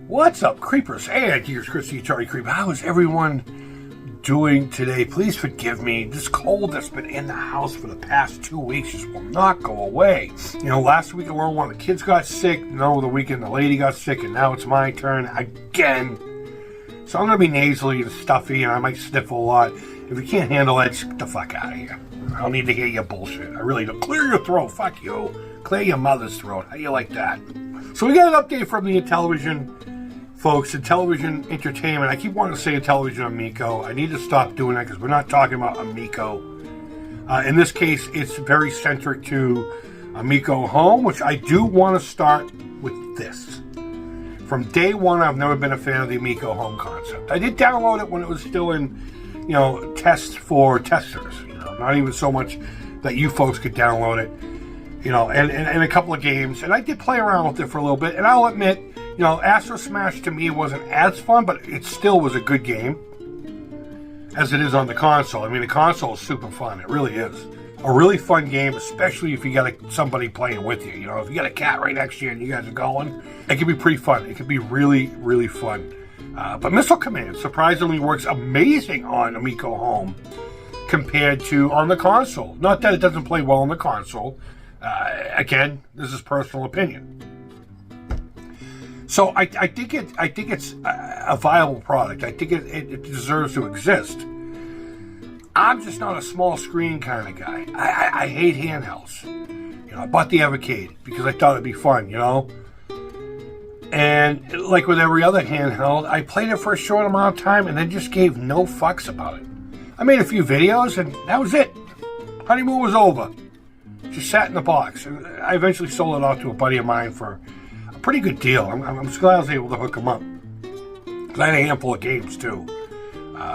What's up, creepers? And here's Chris the Atari Creep. How is everyone doing today? Please forgive me. This cold that's been in the house for the past 2 weeks just will not go away. You know, last week alone, one of the kids got sick. No, the weekend the lady got sick, and now it's my turn again. So I'm going to be nasally and stuffy, and I might sniffle a lot. If you can't handle it, just get the fuck out of here. I don't need to hear your bullshit. I really don't. Clear your throat. Fuck you. Clear your mother's throat. How you like that? So we got an update from the Intellivision folks, Intellivision Entertainment. I keep wanting to say Intellivision Amico. I need to stop doing that because we're not talking about Amico. In this case, it's very centric to Amico Home, which I do want to start with this. From day one, I've never been a fan of the Amico Home concept. I did download it when it was still in, you know, tests for testers. You know, not even so much that you folks could download it. You know, and a couple of games, and I did play around with it for a little bit, and I'll admit, you know, Astro Smash to me wasn't as fun, but it still was a good game, as it is on the console. I mean, the console is super fun, it really is. A really fun game, especially if you got somebody playing with you. You know, if you got a cat right next to you and you guys are going, it can be pretty fun. It can be really, really fun. But Missile Command surprisingly works amazing on Amico Home compared to on the console. Not that it doesn't play well on the console. Again, this is personal opinion. So I think it's a viable product. I think it deserves to exist. I'm just not a small screen kind of guy. I hate handhelds. You know, I bought the Evercade because I thought it'd be fun. You know, and like with every other handheld, I played it for a short amount of time and then just gave no fucks about it. I made a few videos and that was it. Honeymoon was over. Just sat in the box. And I eventually sold it off to a buddy of mine for a pretty good deal. I'm just glad I was able to hook him up. Because I had a handful of games too.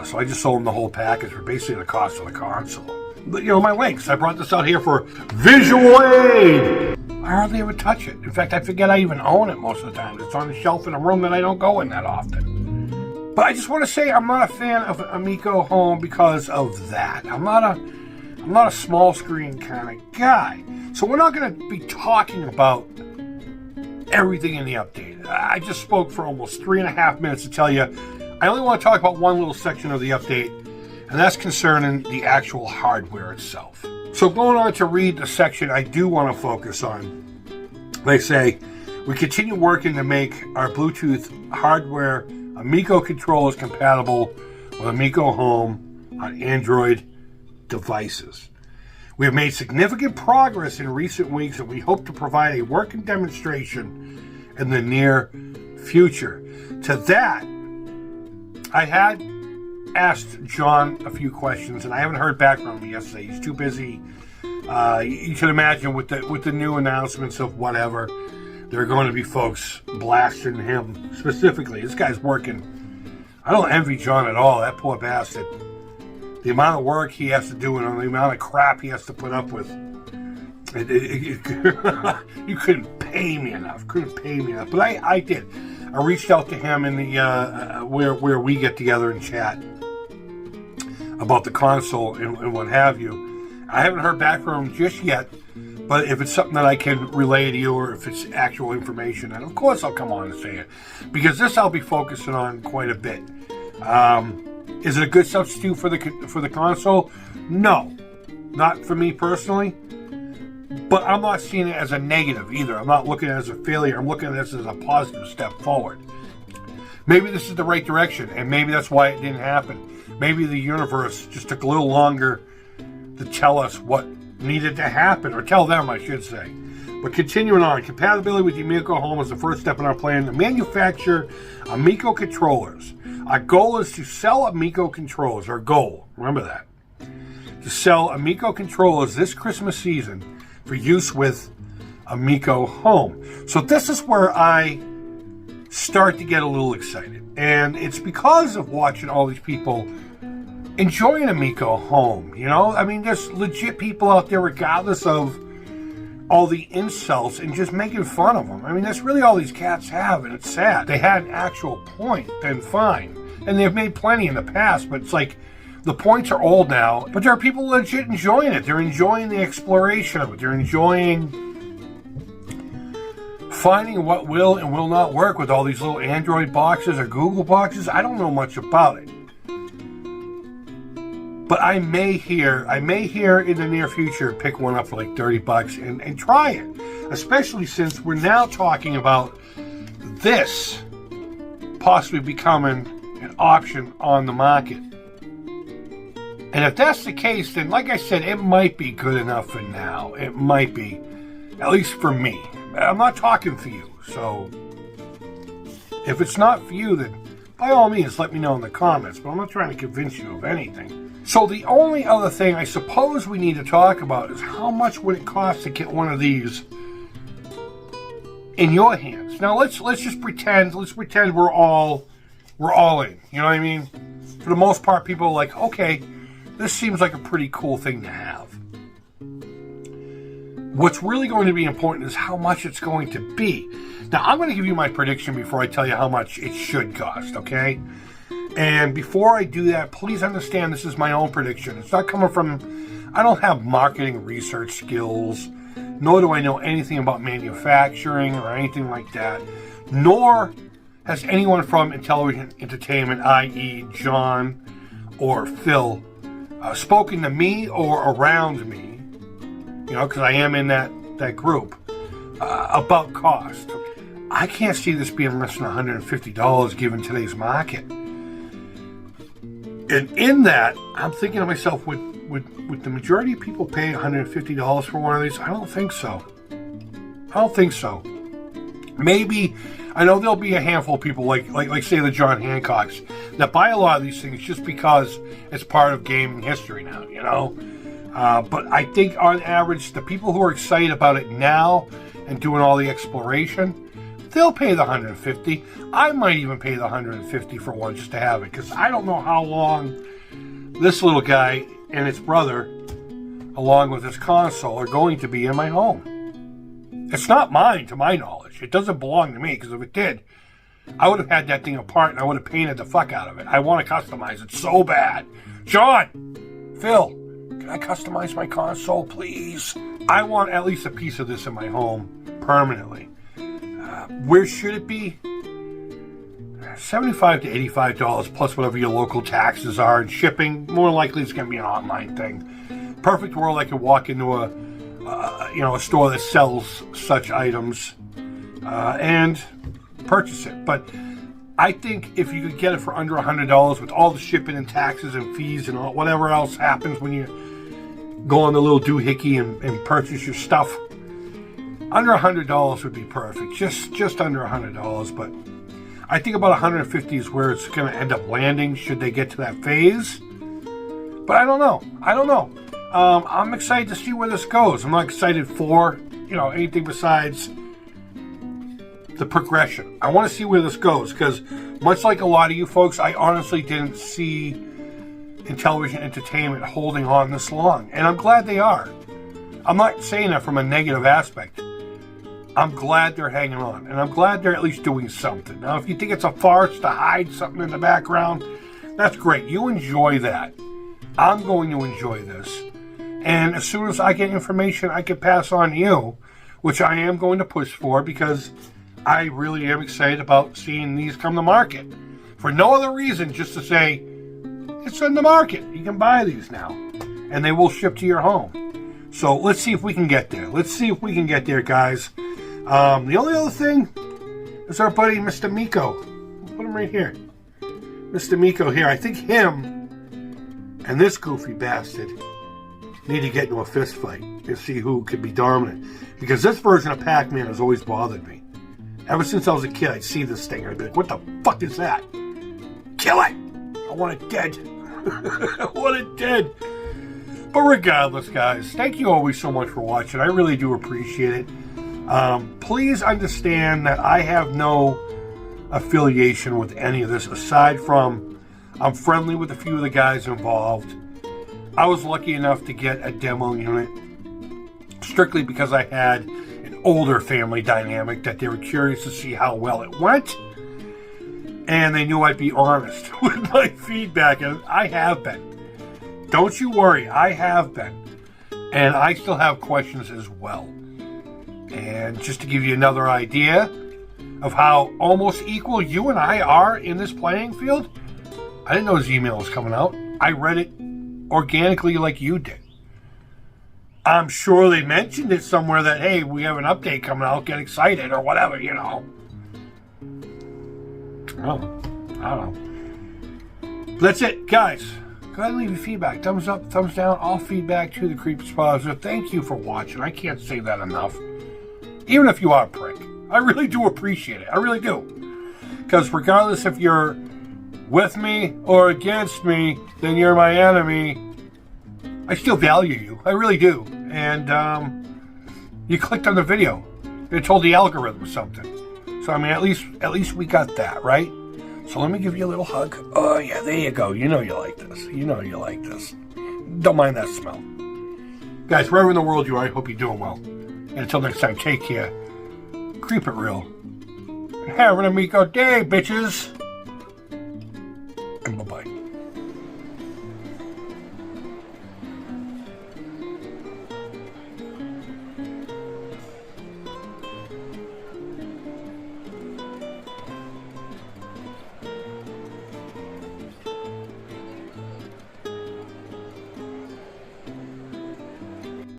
So I just sold him the whole package for basically the cost of the console. But you know, my links. I brought this out here for visual aid. I hardly ever touch it. In fact, I forget I even own it most of the time. It's on the shelf in a room that I don't go in that often. But I just want to say I'm not a fan of Amico Home because of that. I'm not a small screen kind of guy. So we're not going to be talking about everything in the update. I just spoke for almost 3.5 minutes to tell you I only want to talk about one little section of the update, and that's concerning the actual hardware itself. So going on to read the section I do want to focus on, they say, we continue working to make our Bluetooth hardware Amico controllers compatible with Amico Home on Android devices. We have made significant progress in recent weeks, and we hope to provide a working demonstration in the near future. To that, I had asked John a few questions, and I haven't heard back from him yesterday. He's too busy. You can imagine with the new announcements of whatever, there are going to be folks blasting him specifically. This guy's working. I don't envy John at all. That poor bastard. The amount of work he has to do and the amount of crap he has to put up with. You couldn't pay me enough. But I did. I reached out to him in the where we get together and chat about the console and what have you. I haven't heard back from him just yet, but if it's something that I can relay to you or if it's actual information, then of course I'll come on and say it. Because this I'll be focusing on quite a bit. Is it a good substitute for the console? No, not for me personally. But I'm not seeing it as a negative either. I'm not looking at it as a failure. I'm looking at this as a positive step forward. Maybe this is the right direction, and maybe that's why it didn't happen. Maybe the universe just took a little longer to tell us what needed to happen, or tell them, I should say. But continuing on, compatibility with the Amico Home is the first step in our plan to manufacture Amico controllers. Our goal is to sell Amico controllers. Our goal, remember that, to sell Amico controllers this Christmas season for use with Amico Home. So this is where I start to get a little excited. And it's because of watching all these people enjoying Amico Home. You know, I mean, there's legit people out there regardless of all the insults and just making fun of them. I mean, that's really all these cats have, and it's sad. They had an actual point, then fine. And they've made plenty in the past, but it's like, the points are old now, but there are people legit enjoying it. They're enjoying the exploration of it. They're enjoying finding what will and will not work with all these little Android boxes or Google boxes, I don't know much about it. But I may here in the near future pick one up for like $30 and try it. Especially since we're now talking about this possibly becoming an option on the market. And if that's the case, then like I said, it might be good enough for now. It might be, at least for me. I'm not talking for you, so if it's not for you, then by all means let me know in the comments, but I'm not trying to convince you of anything. So the only other thing I suppose we need to talk about is how much would it cost to get one of these in your hands. Now let's just pretend we're all in. You know what I mean? For the most part, people are like, okay, this seems like a pretty cool thing to have. What's really going to be important is how much it's going to be. Now, I'm going to give you my prediction before I tell you how much it should cost, okay? And before I do that, please understand this is my own prediction. It's not coming from, I don't have marketing research skills, nor do I know anything about manufacturing or anything like that, nor has anyone from Intellivision Entertainment, i.e. John or Phil, spoken to me or around me, you know, because I am in that group, about cost. I can't see this being less than $150 given today's market. And in that, I'm thinking to myself, would the majority of people pay $150 for one of these? I don't think so. Maybe, I know there'll be a handful of people like say the John Hancocks that buy a lot of these things just because it's part of gaming history now, you know? But I think on average, the people who are excited about it now and doing all the exploration, they'll pay the $150. I might even pay the $150 for one just to have it, because I don't know how long this little guy and its brother, along with his console, are going to be in my home. It's not mine, to my knowledge. It doesn't belong to me, because if it did, I would have had that thing apart and I would have painted the fuck out of it. I want to customize it so bad. John, Phil, can I customize my console, please? I want at least a piece of this in my home permanently. Where should it be? $75 to $85 plus whatever your local taxes are and shipping. More likely it's going to be an online thing. Perfect world, I could walk into a store that sells such items and purchase it. But I think if you could get it for under $100 with all the shipping and taxes and fees and whatever else happens when you go on the little doohickey and purchase your stuff, under $100 would be perfect. Just under $100, but I think about $150 is where it's going to end up landing should they get to that phase. But I don't know. I'm excited to see where this goes. I'm not excited for, anything besides the progression. I want to see where this goes, because much like a lot of you folks, I honestly didn't see Intellivision Entertainment holding on this long. And I'm glad they are. I'm not saying that from a negative aspect. I'm glad they're hanging on, and I'm glad they're at least doing something. Now, if you think it's a farce to hide something in the background, that's great. You enjoy that. I'm going to enjoy this. And as soon as I get information I can pass on to you, which I am going to push for, because I really am excited about seeing these come to market. For no other reason, just to say, it's in the market. You can buy these now, and they will ship to your home. So let's see if we can get there. Guys. The only other thing is our buddy Mr. Amico. We'll put him right here. Mr. Amico here. I think him and this goofy bastard need to get into a fist fight and see who could be dominant. Because this version of Pac-Man has always bothered me. Ever since I was a kid, I'd see this thing and I'd be like, what the fuck is that? Kill it! I want it dead. I want it dead. But regardless, guys, thank you always so much for watching. I really do appreciate it. Please understand that I have no affiliation with any of this, aside from I'm friendly with a few of the guys involved. I was lucky enough to get a demo unit strictly because I had an older family dynamic that they were curious to see how well it went, and they knew I'd be honest with my feedback, and I have been. Don't you worry, I have been. And I still have questions as well. And just to give you another idea of how almost equal you and I are in this playing field, I didn't know his email was coming out. I read it organically like you did. I'm sure they mentioned it somewhere that, hey, we have an update coming out, get excited or whatever, you know. Oh, I don't know. That's it, guys. Go ahead and leave your feedback. Thumbs up, thumbs down, all feedback to the Creep is positive. Thank you for watching. I can't say that enough. Even if you are a prick. I really do appreciate it. I really do. Because regardless if you're with me or against me, then you're my enemy. I still value you. I really do. And you clicked on the video. It told the algorithm something. So I mean, at least we got that, right? So let me give you a little hug. Oh yeah, there you go. You know you like this. You know you like this. Don't mind that smell. Guys, wherever in the world you are, I hope you're doing well. And until next time, take care. Creep it real. And have an Amico day, bitches. And bye-bye.